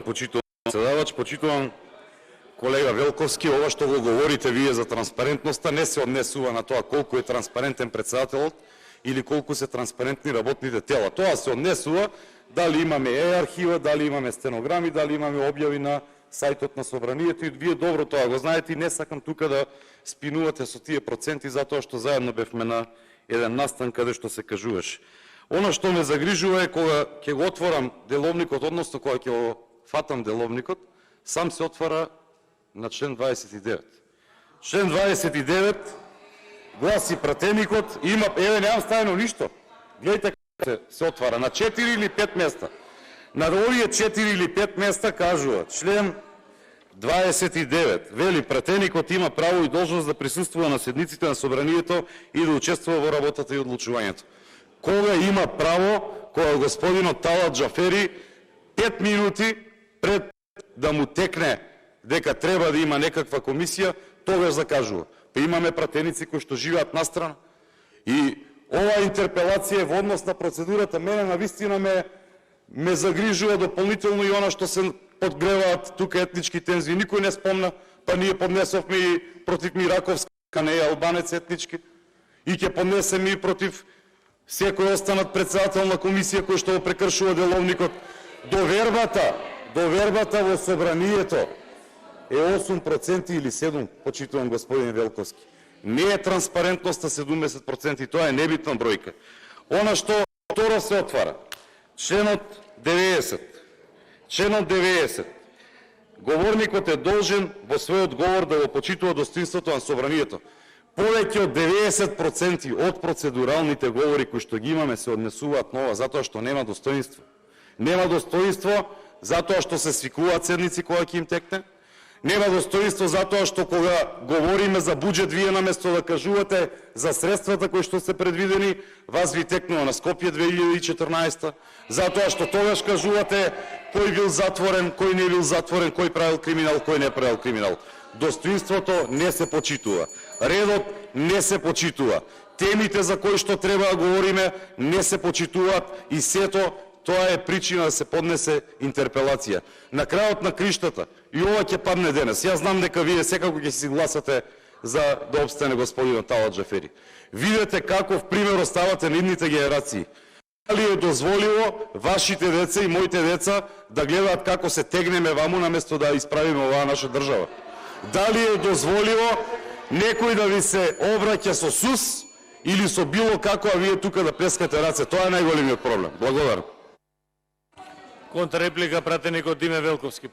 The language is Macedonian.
почитуван председавач, почитуван колега Велковски, ова што го говорите вие за транспарентноста не се однесува на тоа колку е транспарентен председателот или колку се транспарентни работните тела. Тоа се однесува дали имаме архива, дали имаме стенограми, дали имаме објави на сајтот на Собранието и вие добро тоа го знаете и не сакам тука да спинувате со тие проценти затоа што заедно бевме на еден настан каде што се кажуваше. Оно што ме загрижува е кога ќе го отворам деловникот, односно кога ќе го фатам деловникот, сам се отвара на член 29. Член 29 гласи пратеникот, има, еве немам ставено ништо. Гледайте како се отвара, на 4 или 5 места. На овие 4 или 5 места кажува, член 29, вели, пратеникот има право и должност да присуствува на седниците на Собранието и да учествува во работата и одлучувањето. Кога има право, кога господинот Талат Џафери 5 минути пред да му текне дека треба да има некаква комисија, тогаш закажува. Па имаме пратеници кои што живеат настрана. И оваа интерпелација во однос на процедурата мене навистина ме загрижува дополнително и она што се подгреваат тука етнички тензии. Никој не спомна, па ние поднесовме и против Мираковска, не е албанец етнички, и ќе поднесеме и против секој останат председател на комисија кој што го прекршува деловникот. Довербата во Собранието е 8% или 7%, почитувам господин Велковски. Не е транспарентноста 70%, тоа е небитна бројка. Она што второ се отвара, членот 90. Членот 90. Говорникот е должен во својот говор да го почитува достоинството на Собранието. Повеќе од 90% од процедуралните говори кои што ги имаме се однесуваат на ова, затоа што нема достоинство. Нема достоинство затоа што се свикуваат седници кога ќе им текне. Нема достоинство затоа што кога говориме за буџет, вие наместо да кажувате за средствата кои што се предвидени, вас ви текнува на Скопје 2014, затоа што тогаш кажувате кој бил затворен, кој не бил затворен, кој правил криминал, кој не правил криминал. Достоинството не се почитува. Редот не се почитува. Темите за кои што треба да говориме не се почитуваат и сето тоа е причина да се поднесе интерпелација. На крајот на криштата, и ова ќе падне денес. Јас знам дека вие секако ќе си гласате за да обстане господинот Талат Џафери. Видете каков пример оставате на идните генерации. Дали е дозволиво вашите деца и моите деца да гледаат како се тегнеме ваму наместо да исправиме оваа наша држава? Дали е дозволиво некој да ви се обраќа со сус или со било како, а вие тука да плескате раце? Тоа е најголемиот проблем. Благодарам. Контрреплика пратеникот Диме Велковски.